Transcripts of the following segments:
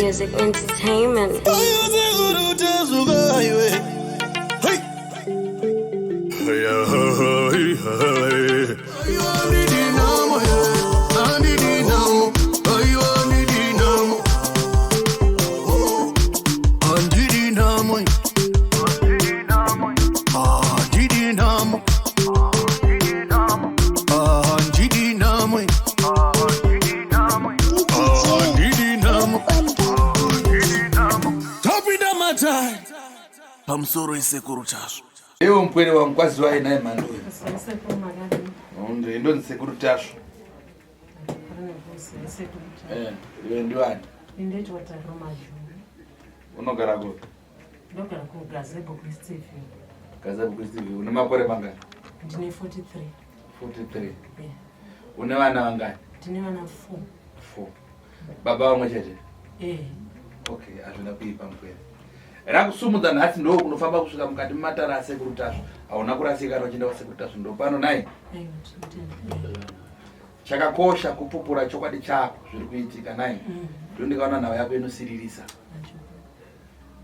music entertainment. Pamusoro isekuru chasvo. Ewo mpwere wa mkwazi wa ina emando. Bonde ndo nsekuru chasvo. Iwe ndiwani? Indeto wataroma juu. Unogara go? Ndogara ku geographically TV. Geographically TV. Una makore mangani? Ndine 43. 43. Yeah. Una vana vangani? Ndine vana 4. Baba wamwe chete? Okay, azvina kuipa mpwere. Rakusumudza nhasi ndo kunofamba kusvika mukati mumatara asekuru tasvo. Hauna kurasika rochienda kwasekuru tasvo ndo pano naye. Chakakosha kupupura chokwadi chako zviri kuitika naye. Ndikaona nhau yako inosiririsa.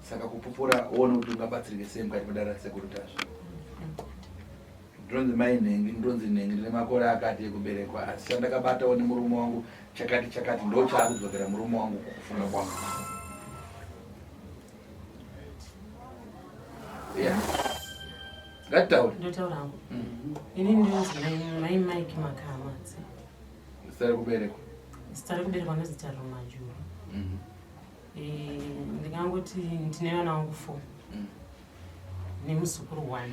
Saka kupupura uone kuti ungabatsirike sei mukati medara rasekuru tasvo. Ndonzi mai nhengi, ndonzi nhengi ndine makore akati ekuberekwa asi chandakabata one murume wangu chakati ndo chaakudzokera murume wangu kufunga kwangu. Yeah. Gatauri. Ndotaura hangu. Ini ndonzi mai Mike Makamadzi. Sitari kuberekwa. Sitari kuberekwa nezita Romajuru. Ndingangoti ndine vana vangu 4. Nemuzukuru 1.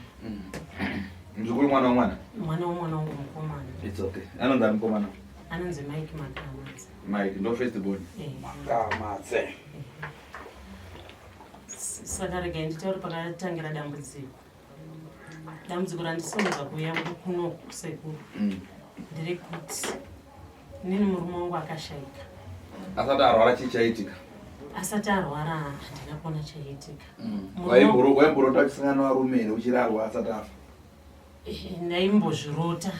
Muzukuru mwana wa mwana? Mwana wangu mukomana. It's okay. Anonzi mukomana? Anonzi Mike Makamadzi. Mike ndo first born. Makamadzi. Saka rega nditauri pakatangira dambudziko. Dambudziko randisomedza kuuya kuno kusekuru. Ndiri kuti nini murume wangu akashaika. Asati arwara chichaitika? Asati arwara handina kuona chaitika. Waimborota kusangana varume here uchiri arwara asati afa? Ndaimbozvirota.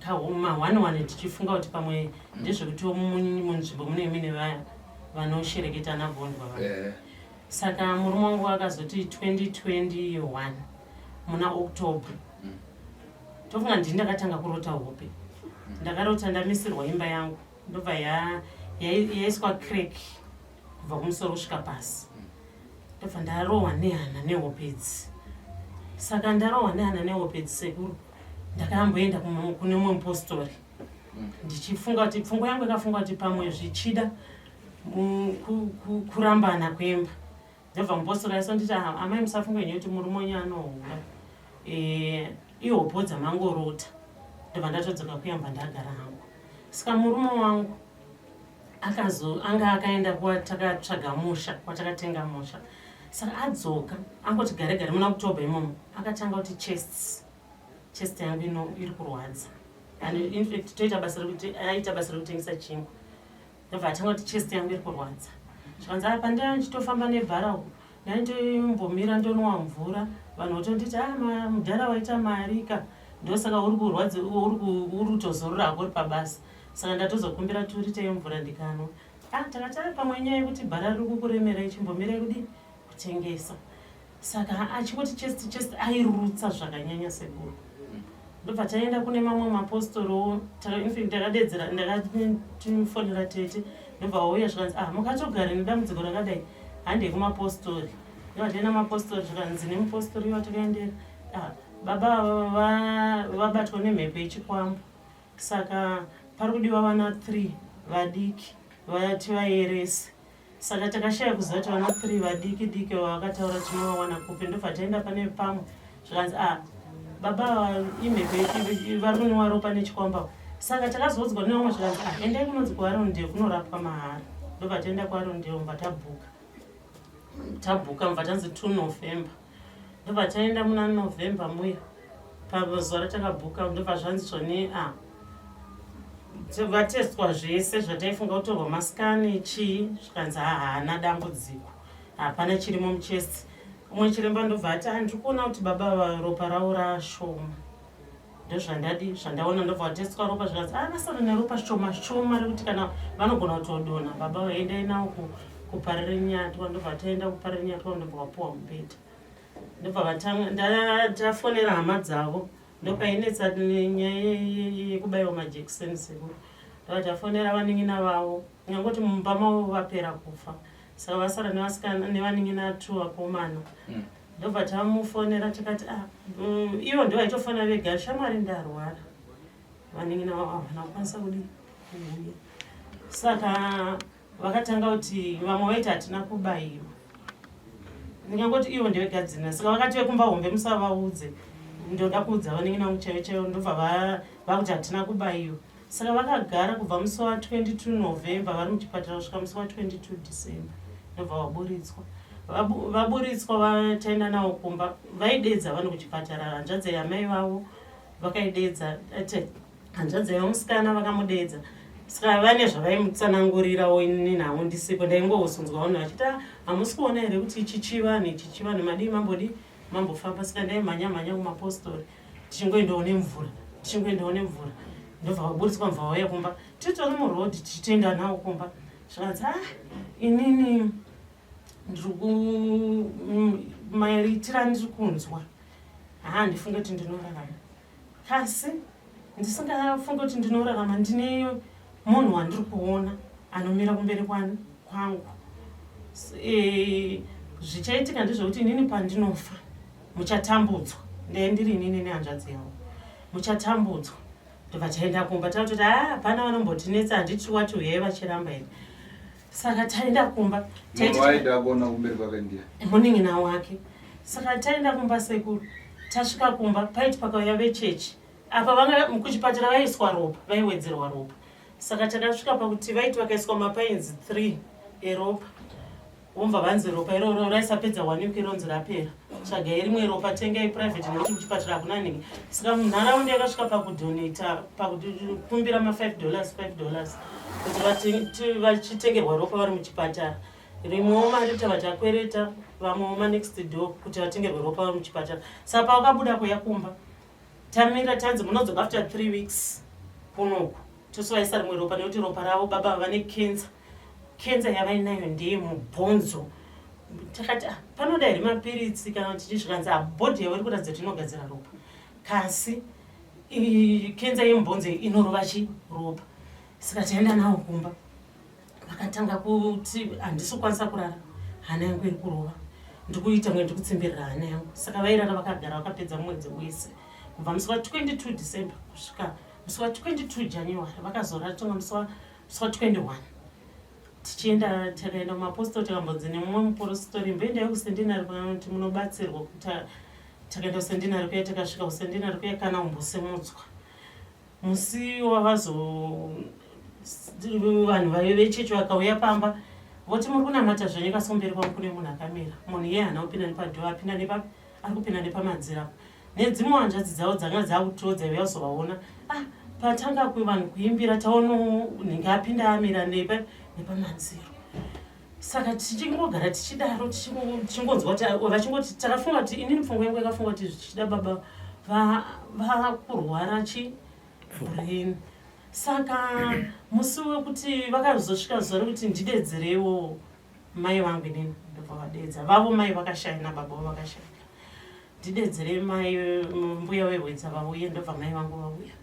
Kahuma 1 tichifunga kuti pamwe ndezvekuti munzvimbo mune vaya vanoshereketa naBonde baba. Saka murume wangu akazoti 2021 muna October. Tofunga ndini ndakatanga kurota hope. Ndakarota ndamisirwa imba yangu. Ndobva yaiswa crack kubva kumusoro kusvika pasi. Ndobva ndarohwa nehana nehope idzi. Saka ndarohwa nehana nehope idzi sekuru. Ndakamboenda kune mumwe mupostori. Ndichifunga kuti pfungwa yangu yakafunga kuti pamwe zvichida kurambana kwemba. Ndobva mupostori aisonditi amai musafunga nyewe kuti murume wenyu anohura. Ihopo dzamangorota. Ndobva ndatodzoka kuyamba ndagara hangu. Saka murume wangu anga akaenda kwatakatsvaga musha, kwatakatenga musha. Saka adzoka angoti gare muna October imomo akatanga kuti chest yangu iri kurwadza. And in fact toita basa rekutengesa chingwa. Ndobva atanga kuti chest yangu iri kurwadza. Zvikanzi apa ndichitofamba nebhara ndaitombomira ndonwa mvura. Vanhu votonditi mudhara waita marika. Ndosaka uri kurwadza uri kutozorora uri pabasa. Saka ndatozokumbira turite mvura ndikanwa. Takatara pamwe nyaya yekuti bhara riri kukuremera ichimbomira kudini kutengesa. Saka achikuti chest airutsa zvakanyanya sekuru. Ndobva taenda kune mamwe mapostori ndakadedzera ndakatifonera tete. Ndobva wauya zvikanzi mukatogara nedambudziko rakadai handei kumapostori. Ndobva taenda mapostori zvikanzi nemupostori watakaendera baba vabatwa nemhepo yechikwambo. Saka pari kudiwa vana 3 vadiki vati vaerese. Saka takashaya kuziva kuti vana 3 vadiki vakataura tinovawana kupi. Ndobva taenda pane pamwe zvikanzi baba imhepo vari kunwa ropa nechikwamba. Saka takazodzwa nevamwe zvikanzi endai kunonzi kuvarondeo kunorapwa mahara. Ndobva taenda kuvarondeo mubva tabhuka mubva tanzi 2 November. Ndobva taenda muna November muya pazuva ratakabhuka. Ndobva zvanzi zvone vatestwa zvese zvataifunga kutorwa masikani chii zvikanzi haana dambudziko, hapana chirimo muchest. Umwe chiremba ndobva ati ndiri kuona kuti baba ropa ravo rashoma. ndozvandadi zvandaona ndobva vateswa ropa zvikanzi vasara neropa shoma rekuti kana vanogona kutodonha baba vaendai nawo kuparira nyatwa ndobva taenda kuparira nyatwa ndobva vapuwa mubhedha ndobva tafonera hama dzavo ndopainetsa nyaya yekubayiwa majekiseni sekuru ndobva tafonera vanin'ina vavo nyangoti mumba mavo vapera kufa saka vasara nevanin'ina 2 vakomana ndobva tamufonera tikati ivo ndo vaitofonera vega shamwari ndarwara vanin'ina vavo havana kukwanisa kuuya saka vakatanga kuti vamwe vaiti hatina kubayiwa ndingangoti ivo ndevegadzina saka vakati vekumba hombe musavaudze ndoda kuudza vanin'ina vangu chaivo ndobva vakuti hatina kubayiwa saka vakagara kubva musi wa22 November vari muchipatara kusvika musi wa22 December ndobva vaburitswa vataenda navo kumba vaidedza vanhu kuchipatara hanzvadzi yamai vavo vakaidedza hanzvadzi yamusikana vakamudedza saka vane zvavaimutsanangurirawo inini nhawo ndisipo ndaingohusunzwa vanhu vachiti hamusi kuona here kuti chichivani madii mambofamba saka ndaimhanya kumapostori tichingoendawo nemvura ndobva vaburitswa mvava vauya kumba titori murodhi tichitoenda nawo kumba zvikanzi inini maitira ndiri kunzwa handifunge kuti ndinorarama kasi ndisingafunge kuti ndinorarama ndine munhu wandiri kuona anomira kumberi kwangu zvichaitika ndezvekuti inini pandinofa muchatambudzwa ndiri inini nehanzvadzi yavo muchatambudzwa ndobva taenda kumba tautoti hapana vanombotinetsa handiti wati uyai vachiramba here saka taenda kumba munin'ina wake saka taenda kumba sekuru tasvika kumba paiti pakauya vechechi apa kuchipatara vaiswa ropa vaiwedzerwa ropa saka takasvika pakuti vaiti vakaiswa mapainzi 3 eropa vomva vanzi ropa iroro raisapedza 1 week ronzi rapera tsvagai rimwe ropa tengai private nekuti kuchipatara hakuna ningi saka munharaunda yakasvika pakudonata pakukumbira $5 kuti vachitengerwa ropa vari muchipatara rimwewo mari tava takwereta vamwewo manext door kuti vatengerwe ropa vari muchipatara saka pavakabuda kuya kumba tamira tanzi munodzoka after 3 weeks kunoku tosovaisa rimwe ropa nekuti ropa ravo baba vane kenza yavainayo ndeye mubhonzo takati panoda here mapiritsi kana kuti tichizvikanzi bhodhi yavo iri kuratidza kuti inogadzira ropa kasi kenza yemubhonzo inorova ropa saka taenda nawo kumba vakatanga kuti handisi kukwanisa kurara hana yangu iri kurova ndikuita mwe ndikutsimbirira hana yangu saka vairara vakagara vakapedza mwedzi wese kubva musi wa22 December kusvika musi wa22 January vakazorara tonga musi wa21 tichienda takaenda kumapostori tikambonzi nemumwe muporositori mboendai kusendinari kuti munobatsirwa kuti takaenda kusendinari kuya takasvika kusendinari kuya kana umbosemudzwa musi vanhu vechechi vakauya pamba voti muri kunamata zvenyu kasomberi kwangu kune munhu akamira munhu iye hana kupinda nepadhoo ari kupinda nepamadzira nedzimwe hanzvadzi dzavo dzanga dzakutowo dzaiva kuzovaona patanga vanhu kuimbira taona nhinge apinda amira nepamadziro saka tichingogara tichidaro tichingonzwa vachingoti takafunga kuti inini pfungwa yangu yakafunga kuti zvichida baba vakurwara brain saka musi wekuti vakazosvika zuva rekuti ndidedzerewo mai vangu inini ndobva vadedza vavo mai vakashayina baba vavo vakashayina ndidedzere mai mbuya wehwedza vauye ndobva mai vangu vauya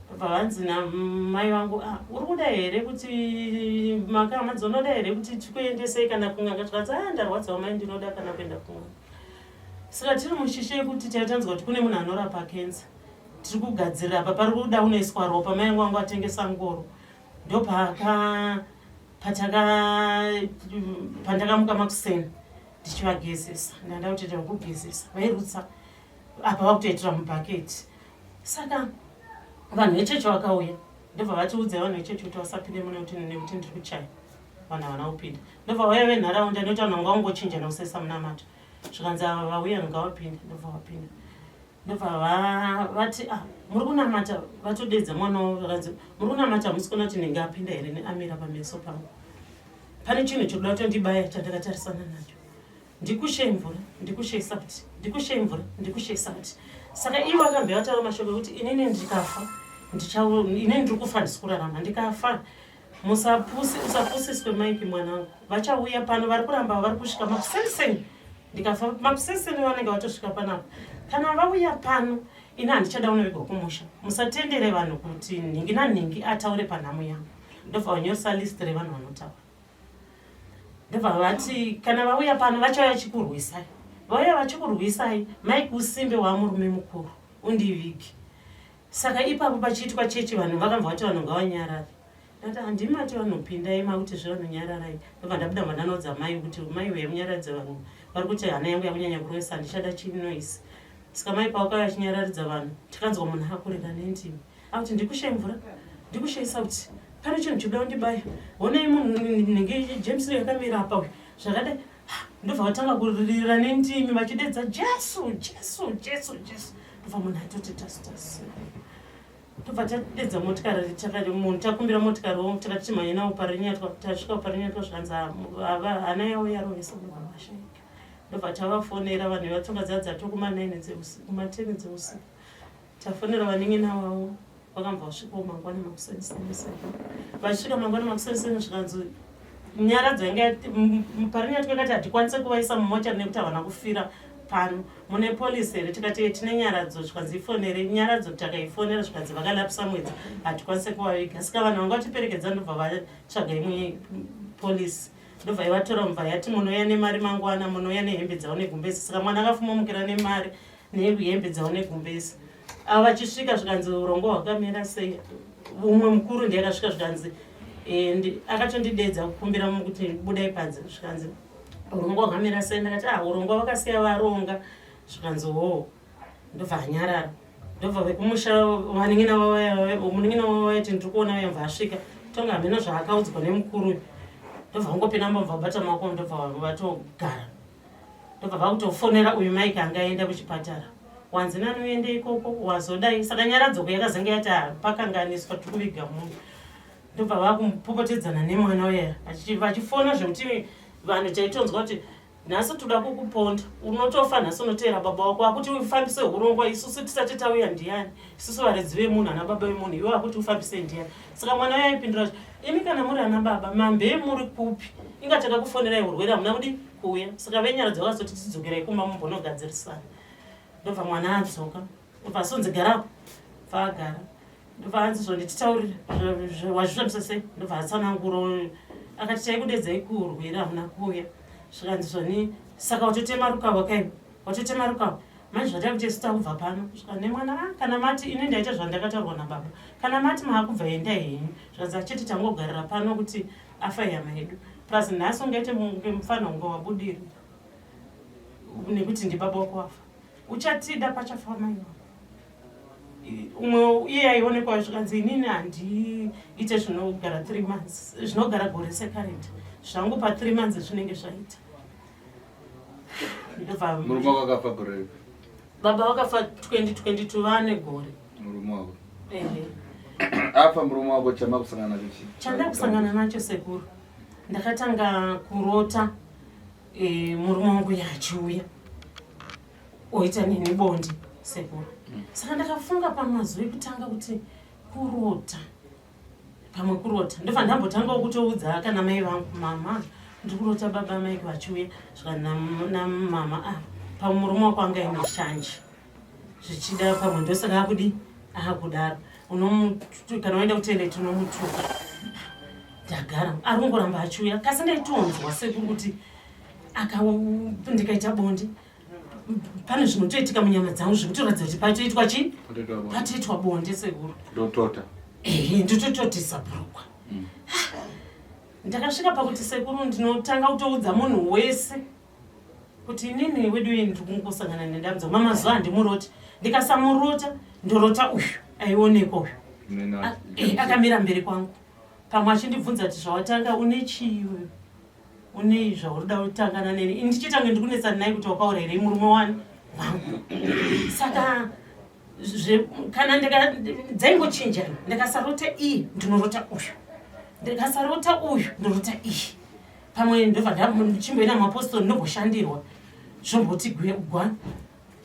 ndobva vanzi namai vangu uri kuda here kuti makamadzi unoda here kuti tikuendesei kana kunganga tikati ndarwadzawo mai ndinoda kana kuenda kumwe saka tiri mushishe yekuti taitanzwa kuti kune munhu anorapa kenza tiri kugadzirira apa pari kuda unoiswa ropa mai wangu atengesa ngoro pandakamuka makuseni ndichivagezesa ndanda kuti ndakugezesa vairutsa apa vakutoitira mubhaketi saka vanhu vechechi vakauya ndobva vatiudza vanhu vechechi kuti vasapinde mune kuti nekuti ndiri kuchaya vanhu havana kupinda ndobva vauya venharaunda nekuti vanhu vanga vangochinja nekusesa munamato zvikanzi ava vauya ngavapinde ndobva vapinda ndobva vati muri kunamata vatodedza mwana wavo vakanzi muri kunamata hamusi kuona kuti ndinge apinda here neamira pameso pangu pane chinhu chikuda kutondibaya chandakatarisana nacho ndikushei mvura ndikushei sabati ndikushei mvura ndikushei sabati saka ivo akambe vataura mashoko ekuti inini ndikafa inini ndiri kufa ndisi kurarama ndikafa usapusiswe maiki mwanangu vachauya pano vari kuramba vari kusvika makusenseni ndikafa makusenseni vanenge vatosvika panapa kana vauya pano ini handichada unovigwa kumusha musatendere vanhu kuti nhingi nanhingi ataure panhamo yangu ndobva vanyoresa list revanhu vanotaura ndobva vati kana vauya pano vachauya chikurwisai vauya vachikurwisai maiki usimbe waamurume mukuru undivigi saka ipapo pachiitwa chechi vanhu vakambva vati vanhu ngavanyarari ndati handimati vanopinda ima kuti zvevanonyararai ndobva ndabuda mandanodza mai kuti mai wemunyaradza vanhu vari kuti hana yangu yakunyanya kurwesa handichada chinoisi saka mai paukauya achinyararidza vanhu tikanzwa munhu akurira nendimi akuti ndikushei mvura ndikusheisa kuti pane chinhu chinoda kundibaya honai munhu nhingi james yakamira apa uyu zvakadai ndobva vatanga kuririra nendimi vachidedza jesu jesu jesu jesu ndobva munhu atoti tasitasi tobva tadedza motikari takati munhu takumbira motikari wo takati timhanye nawo parinyatwa tasvika parinyatwa zvikanzi hana yawo yarovesa ndobva mashaika ndobva tavafonera vanhu vatonga dzadza kuma9 dzeusiku kuma10 dzeusiku tafonera vanengena vavo vakambva vasvikawo mangwana makuseniseni vasvika mangwana makuseniseni zvikanzi nyaradzo yanga parinyatwa yakati hatikwanise kuvaisa mumota nekuti havana kufira pano mune polisi here tikati tine nyaradzo zvikanzi ifonere nyaradzo takaifonera zvikanzi vakalapisa mwedzi hatikwanise kuvaviga saka vanhu vanga vatiperekedza ndobva vatsvaga imwe polisi ndobva ivatora mubva yati munouya nemari mangwana munouya nehembe dzavo negumbezi saka mwana akafumamukira nemari nehembe dzavo negumbezi ava vachisvika zvikanzi urongo hwakamira sei umwe mukuru ndiye akasvika zvikanzi akatondidedza kukumbira kuti budai panze zvikanzi urongo hwakamira sei ndakati urongo vakasiya varonga zvikanzi ho ndobva hanyarara ndobva vekumusha vanengena vavayati ndiri kuona vayamva asvika tonga hamena zvaakaudzwa nemukuru ndobva ngopinda mbobva bata maoko ndobva vatogara ndobva vakutofonera uyu maiki angaenda kuchipatara wanzi nanoende ikoko wazodai saka nyaradzoko yakazenge yati pakanganiswa tiri kuviga munhu ndobva vakumpopotedzana nemwana uya vachifona zvekuti vanhu taitonzwa kuti nhasi toda kukuponda unotofa nhasi unoteera baba wako akuti ufambise urongwa isusu tisati tauya ndiani isusu varedzi vemunhu ana baba vemunhu iwo akuti ufambise ndiani saka mwana uya aipindura kuti imi kana muri ana baba mambe muri kupi inga takakufonerai urwere hamuna kudi kuuya saka venyaradzo vakazoti tidzokerai kumba mumbonogadzirisana ndobva mwana adzoka ndobva asonzi garapo faagara ndobva anzi zvondititaurira wazvifambisa sei ndobva atsananguro akati taikudedzai kuurwere hamuna kuuya zvikanzi zvoni saka watotema rukava kai watotema rukava manje zvatai kuti sita kubva pano zvikanzi nemwana kana mati ini ndaita zvandakataurwa nababa kana mati maakubva enda henyu zvikanzi achiti tangogarira pano kuti afa yama yedu plus nhasi ungaite ngemufana unga wabudiri nekuti ndibaba wako wafa uchatida pachafa maiwa umwe iye aionekwa zvikanzi inini handiite zvinogara 3 months zvinogara gore sekarenti zvangu pa 3 months zvinenge zvaita ndobva murume wako akafa gore baba wakafa 2022 vane gore murume wako ehe afa murume wako chamakusangana nacho chi chandakusangana nacho sekuru ndakatanga kurota murume wangu yachiuya oita nini Bonde sekuru saka ndakafunga pamazuva ekutanga kuti kurota pamwe kurota ndobva ndambotanga kutoudza kana mai vangu mama ndikurota baba maiki vachiuya zvika namama pamwe murume wako anga ine shanje zvichida pamwe ndosaka akudi akudaro kana waenda kutoileti unomutuka ndagara ari kungoramba achiuya kasi ndaitonzwa sekuru kuti ndikaita bonde pane zvinotoitika munyama dzangu zvikutoratidza kuti patoitwa chii patoitwa bonde sekuru ndotota ndotototisa burukwa ndakasvika pakuti sekuru ndinotanga kutoudza munhu wese kuti inini wedu ndiri kungosangana nedambudziko mamazuva handimuroti ndikasamurota ndorota uyu aionekwa uyu akamira mberi kwangu pamwe achindibvunza kuti zvawatanga une chiwe une zvaurida kutangana neni ndichitanga ndikunetsana naye kuti wakaura here murume wangu saka kana dzaingochinjana ndikasarota iyi ndinorota uyu ndikasarota uyu ndorota iyi pamwe ndobva ndichimboenda muapostori ndogoshandirwa zvomboti gwana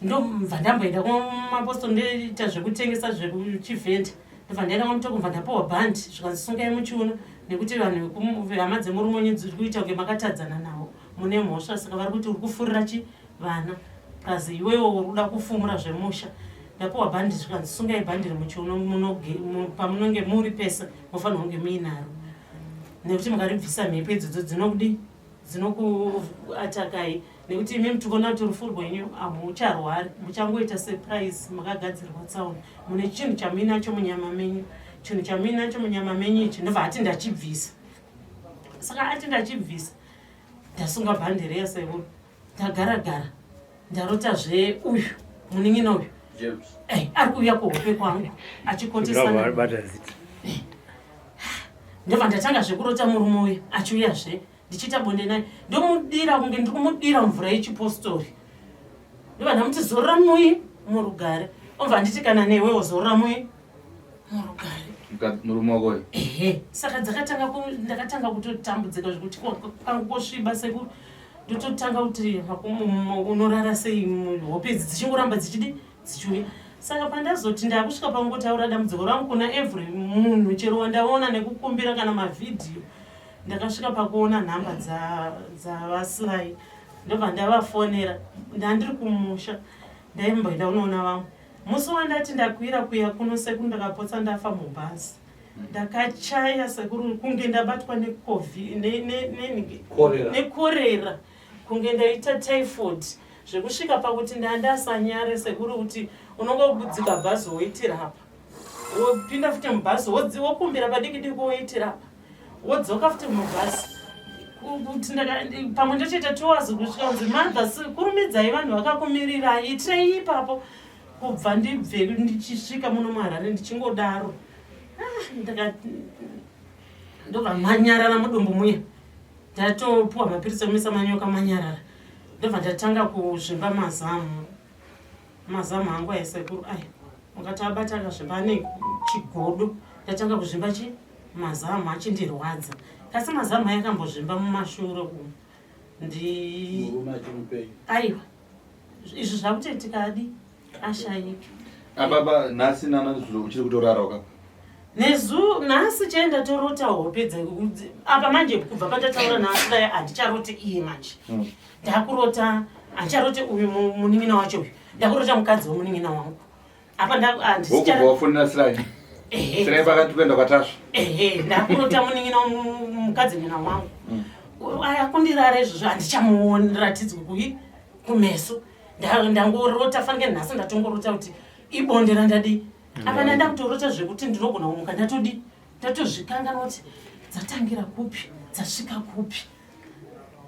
ndomva ndamboenda kumaposto ndoita zvekutengesa zvekuchivhenda ndobva ndaenda kwamutokomva ndapiwa bhandi zvikanzisungai muchiuno nekuti vanhu hama dzemurumonye dziri kuita kunge makatadzana navo mune mhosva saka vari kuti uri kufurira vana kazi iwewo uri kuda kufumura zvemusha ndapiwa bhandi zvikanzisungai bhandi remuchiuno pamunonge muri pesa mofanira kunge muinaro nekuti mukaribvisa mhepo idzodzo dzinokuatakai nekuti imi mutikona kuti rufu rwenyu hamucharwari muchangoita surprise makagadzirwa tsaona mune chinhu chamuinacho munyama menyu chinhu chamuinacho munyama menyu ichi ndobva ati ndachibvisa saka ati ndachibvisa ndasunga bhandi reya sekuru ndagara ndarotazve uyu munin'ina uyu ari kuuya kuhope kwangu achikotesana ndobva ndatanga zvekurota murume uyu achiuyazve ndichiita bonde naye ndomudira kunge ndiri kumudira mvura yechipostori ndobva ndamuti zorora mui murugare obva nditi kana newewo zorora mui murugare murume wakoyo saka ndakatanga kutotambudzika zvekuti kwangu kosviba sekuru ndototanga kuti unorara sei hope idzi dzichingoramba dzichiuya saka pandazoti ndakusvika pangotaura dambudziko rangu kuna every munhu chero wandaona nekukumbira kana mavhidhiyo ndakasvika pakuona nhamba dzavasly ndobva ndavafonera ndandiri kumusha ndaimboenda unoona vamwe musi wandati ndakwira kuya kuno sekuru ndakapotsa ndafa mubhazi ndakachaya sekuru kunge ndabatwa nekorera kunge ndaita typhoid zvekusvika pakuti ndandasanyare sekuru kuti unongobudzika bhazi woitira apa wopinda futi mubhazi wokumbira padiki woitira apa wodzoka futi mubhazi pamwe ndochiita 2 hours kusvika kunzi mother kurumidzai vanhu vakakumirira itirei ipapo kubva ndibve ndichisvika muno muHarare ndichingodaro ndobva manyarara mudumbu muya ndatopuwa mapirisi omisa manyoka manyarara ndobva ndatanga kuzvimba mazamu angu aisekuru aya ukati abata akazvimba ane chigodo ndatanga kuzvimba mazamu achindirwadza kasi mazamu aya akambozvimba mumashure umu aiwa izvi zvakutetika adi ashayiki ababa nhasi nana uchiri kutorara wakapa nhasi chaenda torota hope apa manje kubva pandataura nhasi dai handicharoti iye manje ndakurota handicharoti uyu munin'ina wacho uyu ndakurota mukadzi wemunin'ina wangu apa wafonera Sly Sly pakati kuenda kwatasva ndakurota munin'ina mukadzi nina wangu akundirara izvozvo handichamuratidzi kumeso ndangorota fanike nhasi ndatongorota kuti ibonde randadi apa ndanda kutorota zvekuti ndinogona kumuka ndatozvikangana kuti dzatangira kupi dzasvika kupi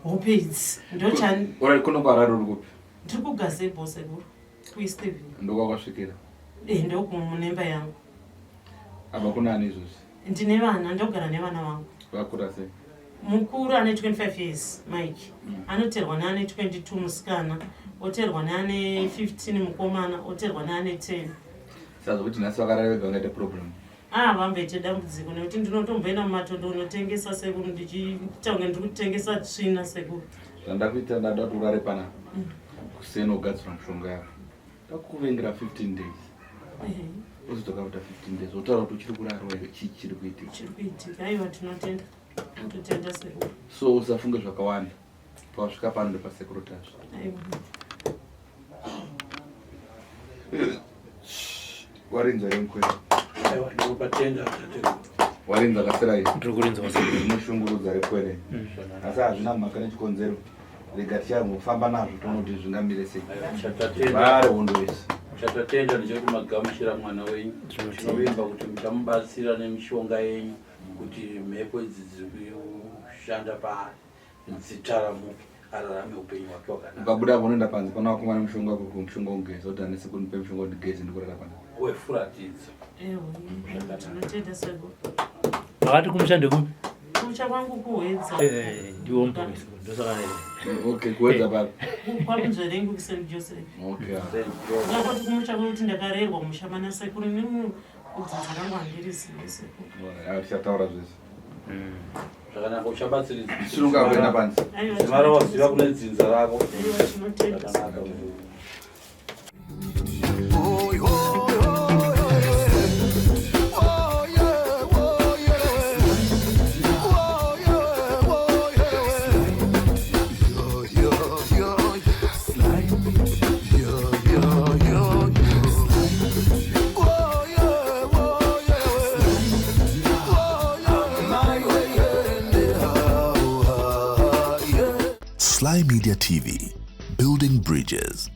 hope idzi ndokunongwarari uri kupi ndiri kugazebo sekuru kuistevin ndokwakasvikira ndokumunemba yangu apa kunani izvozvi ndine vana ndogara nevana vangu vakura sei mukuru ane 25 years Mike anoterwa neane 22 musikana oterwa neane 15 mukomana oterwa neane 10 saka kuti nhasi vakarara vega vangaita problem vamboite dambudziko nekuti ndinotomboenda mumatondo unotengesa sekuru ndichiita kunge ndiri kutengesa tsvina sekuru zvandakuita ndada kuti urare pana kuseni ugadzira mishonga yako ndakukuvengira 15 days uzotoka kuita 15 days otaura kuti uchiri kurarwa chii chiri kuitika aiwa tinotenda totenda sekuru so usafunge zvakawanda pawasvika pano ndepasekurutasva warinza remkwera warinza kasera inoshungurudza rekwere asi hazvina mhaka nechikonzero rega tichangofamba nazvo tonoti zvingamire sei vare hondo wese chatatenda ndechekumagamishira mwana wenyu tinovimba kuti muchamubatsira nemishonga yenyu kuti mhepo idzi dziri kushanda paari dzitaramu ararame upenyu hwake wakanaka ukabuda unoenda panze pana wakumana mushonga wako mushonga wogeza kuti anese kunipe mushonga wogeza ndikurara panze wefuratidza tinotenda sekuru wakati kumushande kupi kumusha kwangu kuhwedza ndiwo mboisi ndosaka okay kuhwedza papi kwamunzverengu kuseni joseph ngakoti kumusha kwekuti ndakarerwa kumusha mana sekuru nemu kudzidza rangu handiri zive sekuru tichataura zvese zvakanaka uchabatsiridza chirunga kuenda panze mara waziva kune dzinza rako tinotenda zvakanaka Sly Media TV, building bridges.